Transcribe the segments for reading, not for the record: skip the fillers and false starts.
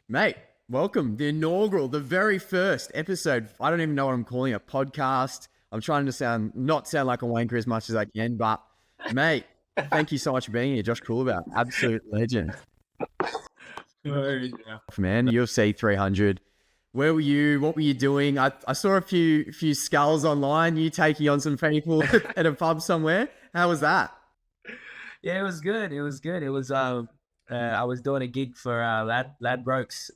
Mate, welcome. The inaugural, the very first episode. I don't even know what I'm calling it, podcast. I'm trying to not sound like a wanker as much as I can, but mate, thank you so much for being here. Josh Culibao, absolute legend. Yeah. Man, UFC 300. Where were you? What were you doing? I saw a few sculls online, you taking on some people at a pub somewhere. How was that? Yeah, it was good. It was good. It was I was doing a gig for Ladbrokes.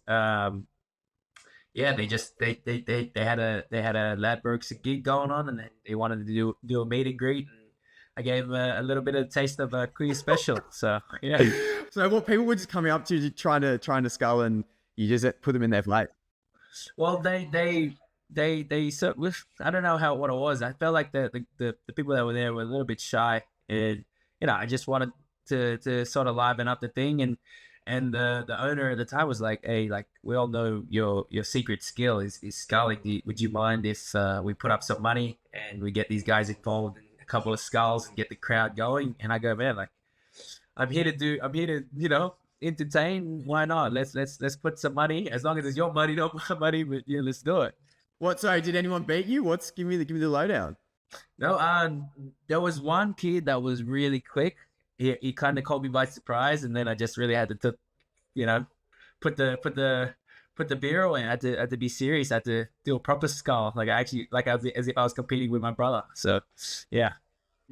Yeah, they had a Ladbrokes gig going on, and they wanted to do a meet and greet. And I gave them a little bit of a taste of a queer special. So yeah. So what people were just coming up to you trying to scull, and you just put them in their plate. Well, they so I don't know what it was. I felt like the people that were there were a little bit shy, and I just wanted to sort of liven up the thing, and the owner at the time was like, hey, like, we all know your secret skill is sculling. Would you mind if we put up some money and we get these guys involved in a couple of sculls and get the crowd going? And I go, man, like, I'm here to entertain. Why not? Let's put some money, as long as it's your money, not my money, but yeah, let's do it. What? Sorry, did anyone beat you? Give me the lowdown. No, there was one kid that was really quick. He kind of caught me by surprise, and then I just really had to put the beer away. I had to be serious. I had to do a proper scull, as if I was competing with my brother. So, yeah.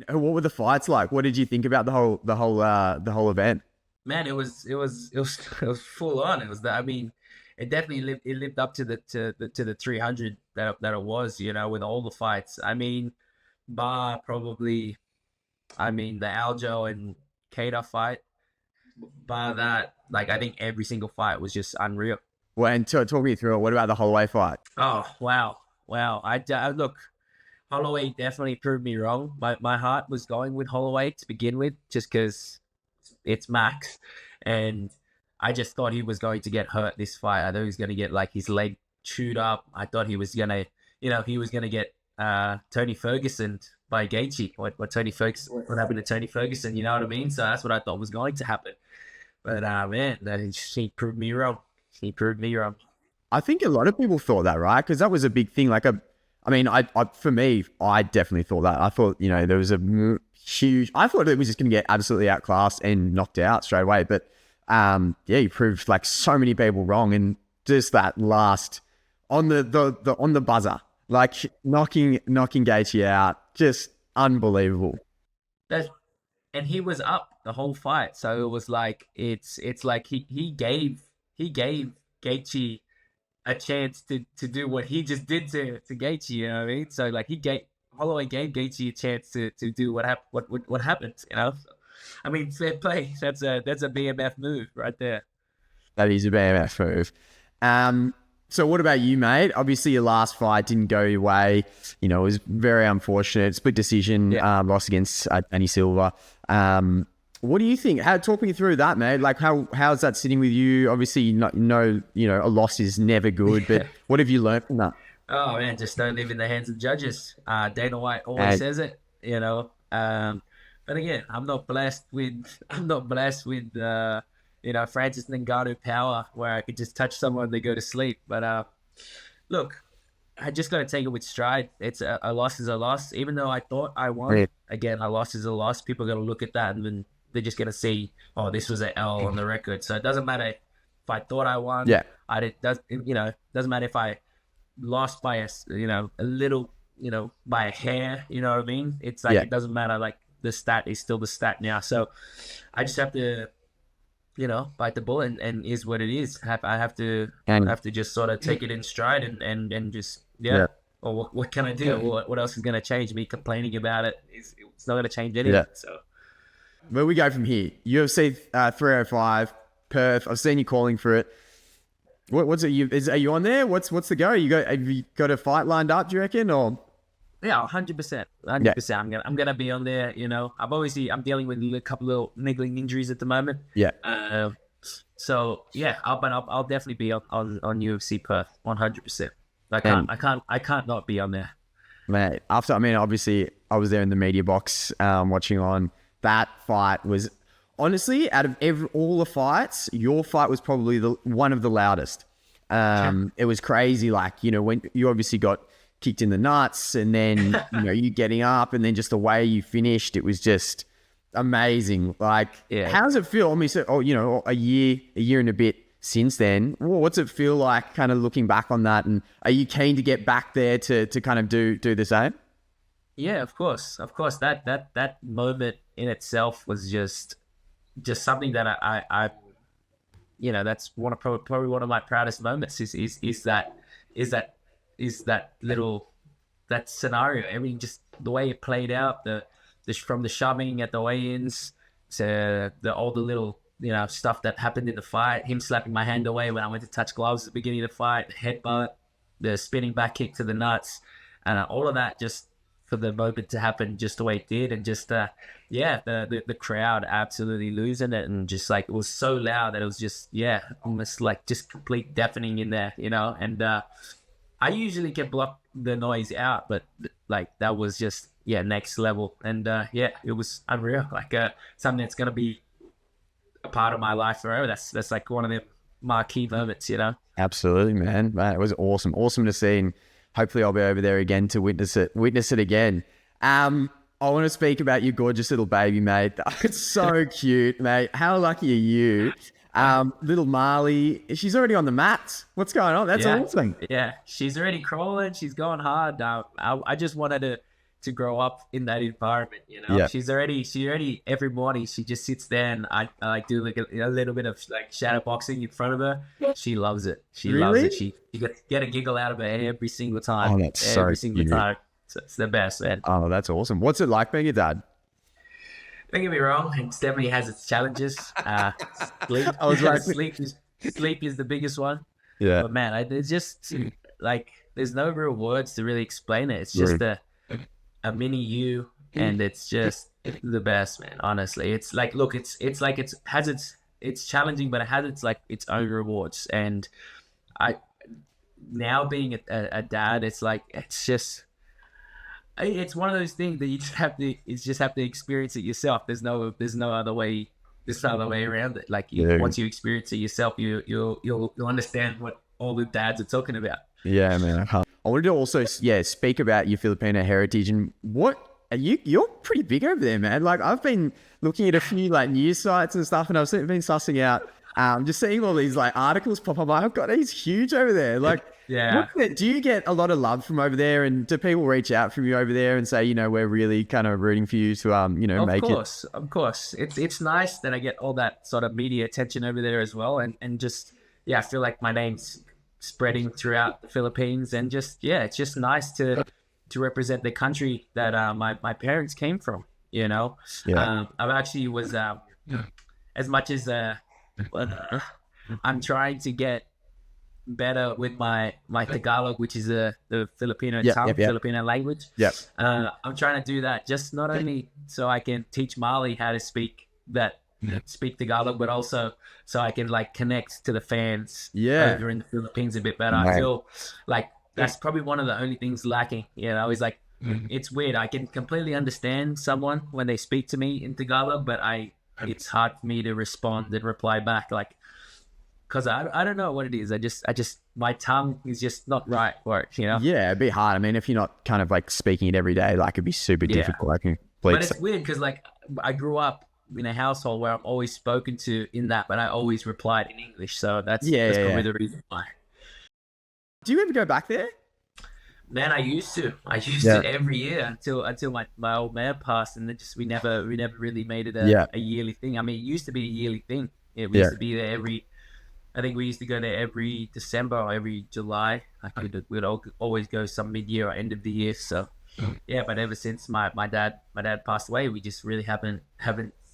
What were the fights like? What did you think about the whole event? Man, it was full on. It was it definitely lived up to the 300 that it was, with all the fights. Bar probably, the Aljo and Cater fight. Bar that, I think every single fight was just unreal. Well, and talk me through it. What about the Holloway fight? Oh, wow. I look, Holloway definitely proved me wrong. My heart was going with Holloway to begin with, just because it's Max, and I just thought he was going to get hurt this fight. I thought he was going to get his leg chewed up. I thought he was going to get Tony Ferguson by Gaethje. What happened to Tony Ferguson? You know what I mean? So that's what I thought was going to happen. But man, he proved me wrong. He proved me wrong. I think a lot of people thought that, right? Because that was a big thing. For me, I definitely thought that. I thought, there was a huge. I thought it was just going to get absolutely outclassed and knocked out straight away. But he proved so many people wrong, and just that last on the buzzer, knocking Gaethje out, just unbelievable. And he was up the whole fight, so it was it's like he gave Gaethje a chance to do what he just did to Gaethje. You know what I mean? So Holloway gave Gaethje a chance to do what happened. Fair play. That's a BMF move right there. That is a BMF move. So what about you, mate? Obviously, your last fight didn't go your way. It was very unfortunate. Split decision, loss against Danny Silva. What do you think? Talk me through that, mate. How's that sitting with you? Obviously, a loss is never good, but what have you learned from that? Oh man, just don't live in the hands of judges. Dana White always says it, But again, I'm not blessed with Francis Ngannou power where I could just touch someone and they go to sleep. But look, I just got to take it with stride. It's a loss is a loss. Even though I thought I won, again, a loss is a loss. People are going to look at that and then they're just going to see, oh, this was an L on the record. So it doesn't matter if I thought I won. Yeah. Doesn't matter if I lost by a little, by a hair. You know what I mean? It's it doesn't matter. The stat is still the stat now. So I just have to, bite the bullet and is what it is. I have to just sort of take it in stride and just Or what can I do? What else is going to change? Me complaining about it it's not going to change anything. Yeah. So where we go from here? UFC 305 Perth. I've seen you calling for it. What's it? Are you on there? What's the go? Have you got a fight lined up? Do you reckon? Or 100%. 100%. I'm gonna be on there. I'm dealing with a couple of niggling injuries at the moment. Yeah. So yeah, I'll definitely be on UFC Perth. 100%. I can't not be on there. Mate, obviously I was there in the media box watching on. That fight was honestly, out of all the fights, your fight was probably one of the loudest. It was crazy. Like, you know, when you obviously got kicked in the nuts and then, you know, you getting up and then just the way you finished, it was just amazing. Like, how does it feel? I mean, so, you know, a year and a bit since then, what's it feel like kind of looking back on that? And are you keen to get back there to kind of do the same? Yeah, of course. That moment in itself was just something that I you know, that's probably one of my proudest moments is that little, that scenario. Everything, just the way it played out, the from the shoving at the weigh-ins to all the little, you know, stuff that happened in the fight, him slapping my hand away when I went to touch gloves at the beginning of the fight, the headbutt, the spinning back kick to the nuts, and all of that, just for the moment to happen just the way it did, and just the crowd absolutely losing it, and just like, it was so loud that it was just almost like just complete deafening in there, you know. And I usually can block the noise out, but like that was just next level. And it was unreal, like something that's gonna be a part of my life forever. That's like one of the marquee moments, you know. Absolutely, man. It was awesome to see, and hopefully I'll be over there again to witness it again. I want to speak about your gorgeous little baby, mate. It's so cute, mate. How lucky are you? Little Marley, she's already on the mats. What's going on? That's awesome. Yeah, she's already crawling. She's going hard. I just wanted to grow up in that environment, you know. She already every morning she just sits there, and I like do like a little bit of like shadow boxing in front of her. She loves it. She loves it. You get a giggle out of her every single time. Oh, that's every single time. So it's the best, man. Oh, that's awesome. What's it like being a dad? Don't get me wrong, it definitely has its challenges. Sleep. I was right. Sleep is the biggest one. Yeah. But man, it's just like, there's no real words to really explain it. It's just a mini you, and it's just the best, man. Honestly, it's like, look, it's challenging, but it has its own rewards. And now being a dad, it's like, it's one of those things that you just have to experience it yourself. There's no other way around it. Like, once you experience it yourself, you'll understand what all the dads are talking about. Yeah, man. I wanted to also speak about your Filipino heritage, and you're pretty big over there, man. Like, I've been looking at a few like news sites and stuff, and I've been sussing out, just seeing all these like articles pop up. Oh God, he's huge over there. Like, do you get a lot of love from over there, and do people reach out from you over there and say, you know, we're really kind of rooting for you to make it? Of course. It's nice that I get all that sort of media attention over there as well, and just I feel like my name's spreading throughout the Philippines, and just it's just nice to represent the country that my parents came from, you know. I actually was as much as I'm trying to get better with my Tagalog, which is the Filipino tongue, Filipino language. I'm trying to do that, just not only so I can teach Marley how to speak Tagalog, but also so I can like connect to the fans over in the Philippines a bit better. I feel like that's probably one of the only things lacking, you know. Is like, it's weird, I can completely understand someone when they speak to me in Tagalog, but it's hard for me to respond and reply back, like, because I don't know what it is. I just my tongue is just not right for it, you know. Yeah, it'd be hard. I mean, if you're not kind of like speaking it every day, like, it'd be super difficult. But it's weird because like I grew up in a household where I'm always spoken to in that, but I always replied in English. So that's probably the reason why. Do you ever go back there? Man, I used to every year until my old man passed, and then we never really made it a yearly thing. I mean, it used to be a yearly thing. We used to be there I think we used to go there every December or every July. We'd always go some mid-year or end of the year. So but ever since my dad passed away, we just really haven't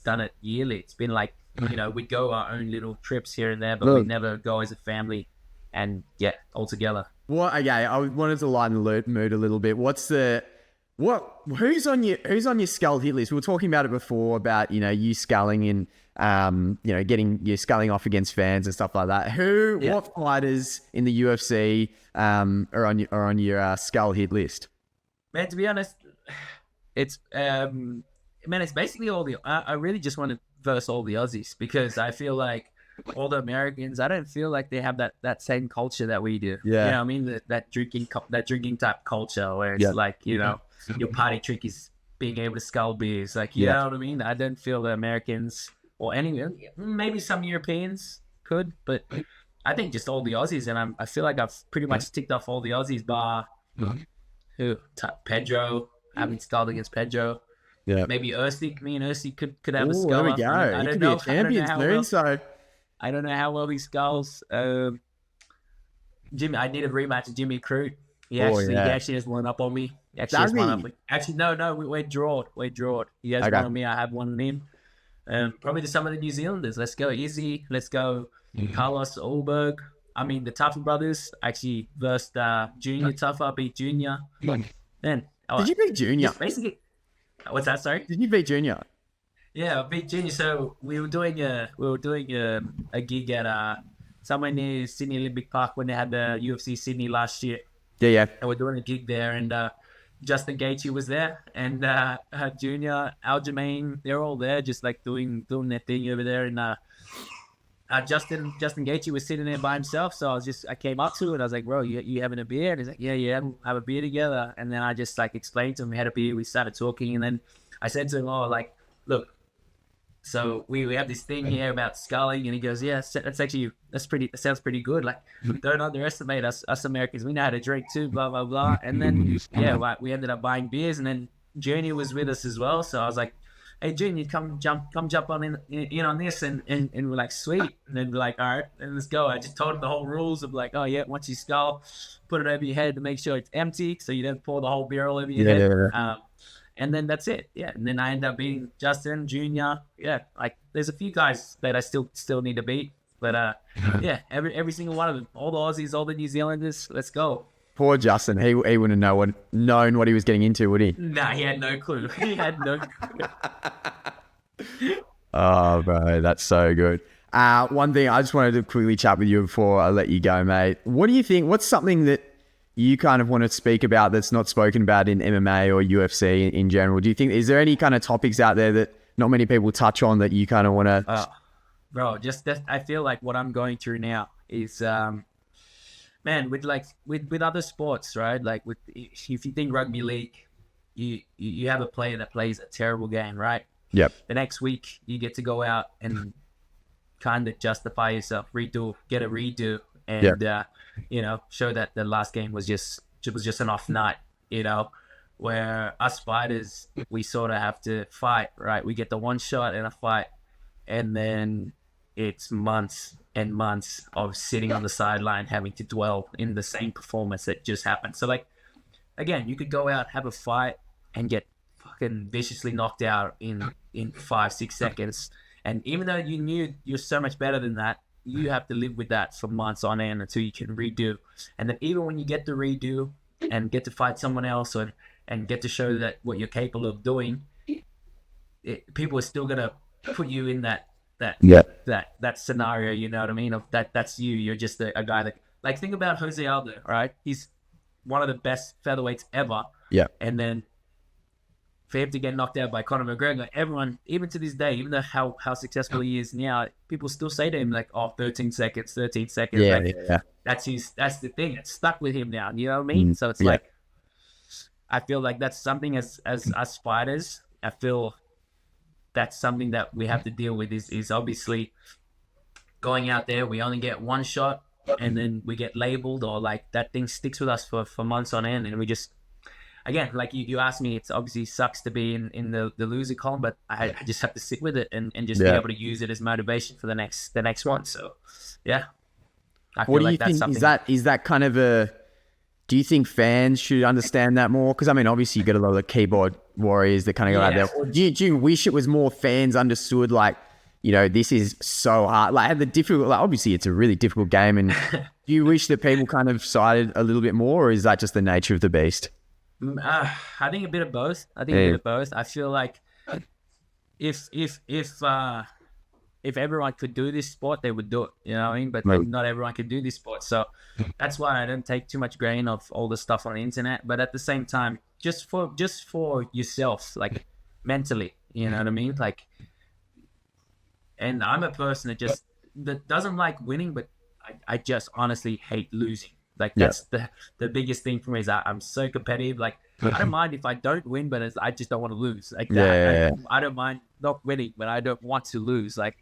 done it yearly. It's been like, you know, we'd go our own little trips here and there, but we'd never go as a family and all together. Well, okay, I wanted to lighten the mood a little bit. Who's on your skull hit list? We were talking about it before, about, you know, you sculling and you know, getting your sculling off against fans and stuff like that. What fighters in the UFC are on your skull hit list? Man, to be honest, it's it's basically all the. I really just want to versus all the Aussies, because I feel like all the Americans, I don't feel like they have that same culture that we do. Yeah. You know what I mean? That drinking type culture where it's like, you know, your party trick is being able to scull beers. Like, you know what I mean? I don't feel the Americans or any, maybe some Europeans could, but I think just all the Aussies, and I feel like I've pretty much ticked off all the Aussies bar Pedro. I haven't sculled against Pedro. Yeah. Maybe Ursi. Me and Ursi could have a Oh, skull. there we go. I He don't could know. be a champions moon, so I don't know how well he sculls. Jimmy, I need a rematch with Jimmy Crute. He actually has one up on me. He actually has one up. Actually, no, we're drawed. We're drawed. He has one on me. I have one on him. Probably to some of the New Zealanders. Let's go Izzy. Let's go Carlos Ulberg. I mean, the Tuffer brothers actually versed Junior Tuffer, beat Junior. Then did you beat Junior? Basically, what's that? Sorry. Did you beat Junior? Yeah, I beat Junior. So we were doing a gig at somewhere near Sydney Olympic Park when they had the UFC Sydney last year. Yeah. And we're doing a gig there, and Justin Gaethje was there, and Junior, Aljamain, they're all there, just like doing their thing over there, and Justin Gaethje was sitting there by himself, so I came up to it, I was like, bro, you having a beer? And he's like, yeah, we'll have a beer together. And then I just like explained to him, we had a beer, we started talking, and then I said to him, look, so we have this thing here about sculling, and he goes, yeah, that sounds pretty good. Like, don't underestimate us Americans. We know how to drink too, blah, blah, blah. And then, we ended up buying beers, and then Junior was with us as well. So I was like, hey, Junior, come jump on in on this. And we're like, sweet. And then we're like, all right, then let's go. I just told him the whole rules of like, oh yeah, once you scull, put it over your head to make sure it's empty, so you don't pour the whole beer all over your head. Yeah. And then that's it. Yeah. And then I end up beating Justin, Junior. Yeah. Like there's a few guys that I still need to beat. But yeah, every single one of them. All the Aussies, all the New Zealanders, let's go. Poor Justin. He wouldn't have known what he was getting into, would he? Nah, he had no clue. Oh, bro, that's so good. One thing I just wanted to quickly chat with you before I let you go, mate. What do you think? What's something that you kind of want to speak about that's not spoken about in MMA or UFC in general? Do you think, is there any kind of topics out there that not many people touch on that you kind of want to... Bro, I feel like what I'm going through now is, man, with other sports, right? Like if you think rugby league, you have a player that plays a terrible game, right? Yep. The next week you get to go out and kind of justify yourself, get a redo, and show that the last game was just an off night, where us fighters, we sort of have to fight, right? We get the one shot in a fight, and then it's months and months of sitting on the sideline having to dwell in the same performance that just happened. So like, again, you could go out, have a fight, and get fucking viciously knocked out in 5-6 seconds, and even though you knew you're so much better than that, you have to live with that for months on end until you can redo. And then even when you get to redo and get to fight someone else and get to show that what you're capable of doing, people are still gonna put you in that scenario, you know what I mean? Of that's you. You're just a guy that, like, think about Jose Aldo, right? He's one of the best featherweights ever. Yeah. And then for him to get knocked out by Conor McGregor, everyone, even to this day, even though how successful he is now, people still say to him like, oh, 13 seconds. Yeah, like, yeah. That's the thing. It's stuck with him now. You know what I mean? So it's like, I feel like that's something as us fighters, I feel that's something that we have to deal with is obviously going out there. We only get one shot, and then we get labeled, or like that thing sticks with us for months on end, and we just, again, like you asked me, it's obviously sucks to be in the loser column, but I just have to sit with it and just be able to use it as motivation for the next one. So yeah, I feel what do like you that's think? something. Is that kind of a? Do you think fans should understand that more? Because I mean, obviously you got a lot of keyboard warriors that kind of go out there. Or do you wish it was more fans understood? Like, this is so hard. Like, obviously it's a really difficult game, and do you wish that people kind of sided a little bit more, or is that just the nature of the beast? I think a bit of both. I feel like if everyone could do this sport, they would do it. You know what I mean? But not everyone can do this sport. So that's why I don't take too much grain of all the stuff on the internet. But at the same time, just for yourself, like mentally, you know what I mean? Like, And I'm a person that doesn't like winning, but I just honestly hate losing. Like Yeah. that's the biggest thing for me is I'm so competitive. Like I don't mind if I don't win, but I just don't want to lose like that. Yeah. I don't mind not winning, but I don't want to lose. Like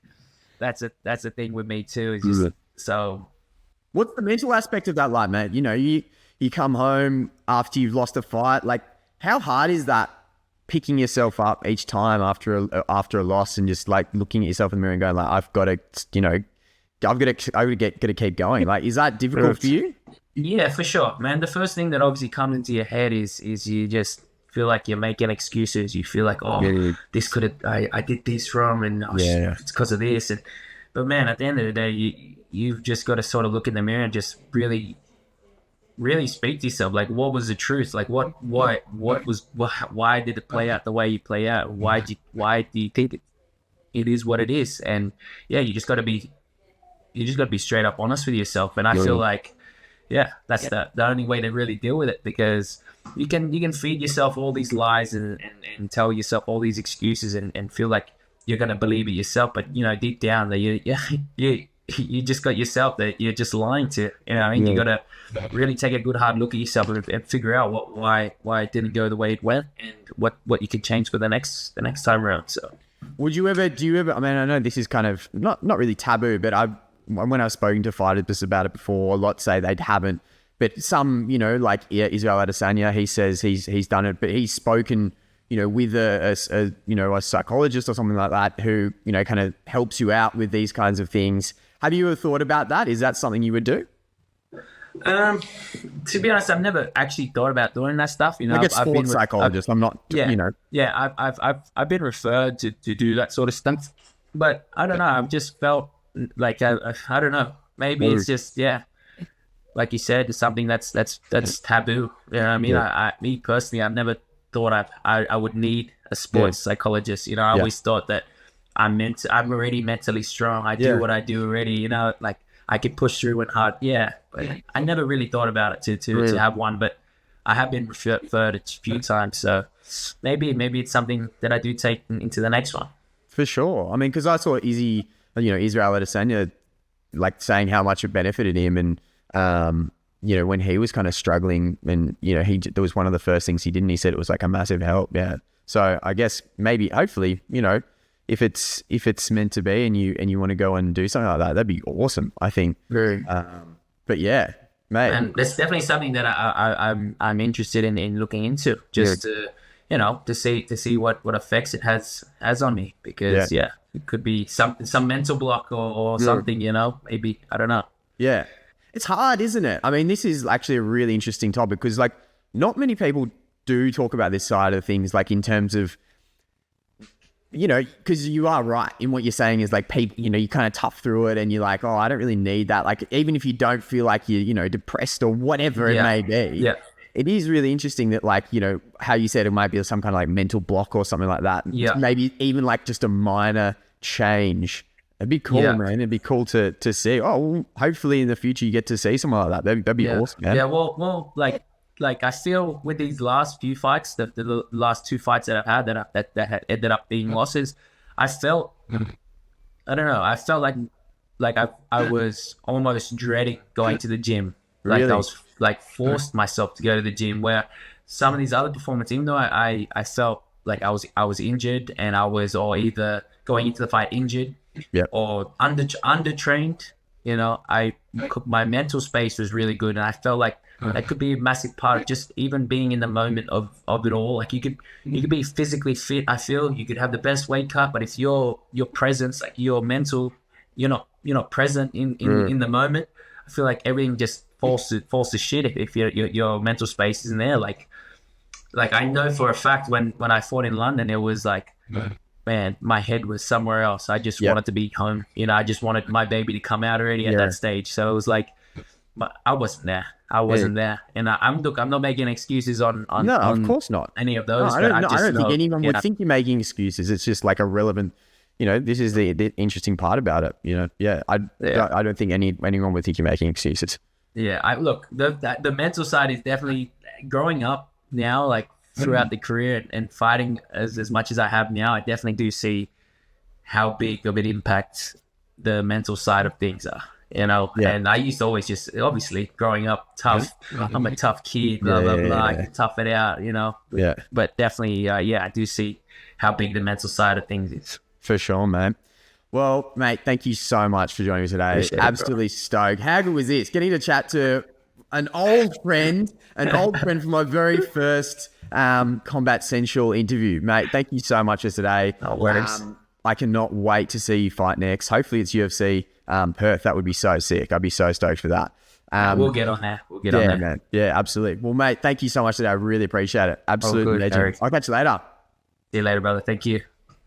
that's a thing with me too. It's just so. What's the mental aspect of that like, mate? You know, you come home after you've lost a fight. Like, how hard is that picking yourself up each time after a loss and just like looking at yourself in the mirror and going like, I've got to, you know, I've got to keep going. Like, is that difficult for you? Yeah, for sure, man. The first thing that obviously comes into your head is you just feel like you're making excuses. You feel like, oh, this could have, I did this wrong, and it's because of this. But man, at the end of the day, you've just got to sort of look in the mirror and just really speak to yourself. Like, what was the truth? Like, why did it play out the way you play out? Why do you think it is what it is? And yeah, you just got to be straight up honest with yourself. And I feel like, that's the only way to really deal with it, because you can feed yourself all these lies and tell yourself all these excuses and feel like you're gonna believe it yourself, but you know deep down that you just got yourself that you're just lying to. You know what I mean? You got to really take a good hard look at yourself and figure out why it didn't go the way it went, and what you could change for the next time around. So do you ever, I mean, I know this is kind of not really taboo, but when I've spoken to fighters about it before, a lot say they haven't, but some, you know, like Israel Adesanya, he says he's done it, but he's spoken, you know, with a psychologist or something like that who, you know, kind of helps you out with these kinds of things. Have you ever thought about that? Is that something you would do? To be honest, I've never actually thought about doing that stuff. You know, like a sports psychologist. I'm not, you know. Yeah, I've been referred to do that sort of stuff, but I don't know. I've just felt like I don't know. Maybe it's just like you said, it's something that's taboo. You know what I mean? Me personally, I've never thought I would need a sports psychologist. You know, I always thought that I'm already mentally strong. I do what I do already. You know, like I could push through and hard. Yeah, but I never really thought about it to have one. But I have been referred a few times, so maybe it's something that I do take into the next one. For sure. I mean, because I saw Israel Adesanya like saying how much it benefited him, and you know, when he was kind of struggling, and you know, there was one of the first things he did, and he said it was like a massive help. Yeah. So I guess maybe, hopefully, you know, if it's meant to be, and you want to go and do something like that, that'd be awesome, I think. But yeah, mate. And that's definitely something that I'm interested in looking into, just to, you know, to see what effects it has on me, because it could be some mental block or something, you know, maybe, I don't know. Yeah. It's hard, isn't it? I mean, this is actually a really interesting topic, because like not many people do talk about this side of things, like in terms of, you know, because you are right in what you're saying is like people, you know, you kind of tough through it and you're like, oh, I don't really need that. Like, even if you don't feel like you're, you know, depressed or whatever it may be. Yeah. It is really interesting that, like, you know, how you said it might be some kind of like mental block or something like that. Yeah. Maybe even like just a minor change. It'd be cool, man. It'd be cool to see. Oh, well, hopefully in the future you get to see something like that. That'd be awesome, man. Yeah, well, like I feel with these last few fights, the last two fights that I've had that had ended up being losses, I felt, I don't know, I felt like I was almost dreading going to the gym. Like I was like forced myself to go to the gym, where some of these other performances, even though I felt like I was injured, and I was either going into the fight injured or undertrained, you know, my mental space was really good, and I felt like that could be a massive part of just even being in the moment of it all. Like you could be physically fit. I feel you could have the best weight cut, but if your presence, like your mental, you're not present in the moment, I feel like everything just falls to shit if your mental space isn't there. Like I know for a fact when I fought in London, it was like, man, my head was somewhere else. I just wanted to be home. You know, I just wanted my baby to come out already at that stage. So it was like, but I wasn't there. And I'm not making excuses on no, of course not, any of those. No, I don't think anyone would think you're making excuses. It's just like a relevant, you know, this is the interesting part about it. You know, I don't think anyone would think you're making excuses. Yeah, the mental side is definitely growing up now, like throughout the career and fighting as much as I have now. I definitely do see how big of an impact the mental side of things are. You know, Yeah. and I used to always just, obviously growing up tough, I'm a tough kid, blah, Yeah, blah, blah, I yeah. can tough it out, you know. Yeah. But definitely, yeah, I do see how big the mental side of things is. For sure, man. Well, mate, thank you so much for joining me today. Appreciate it, bro. Absolutely stoked. How good was this? Getting to chat to an old friend from my very first Combat Central interview, mate. Thank you so much for today. No worries. I cannot wait to see you fight next. Hopefully it's UFC Perth. That would be so sick. I'd be so stoked for that. We'll get on that. We'll get on Yeah, that. man. Yeah, absolutely. Well, mate, thank you so much today. I really appreciate it. Absolute good, legend. Eric. I'll catch you later. See you later, brother. Thank you.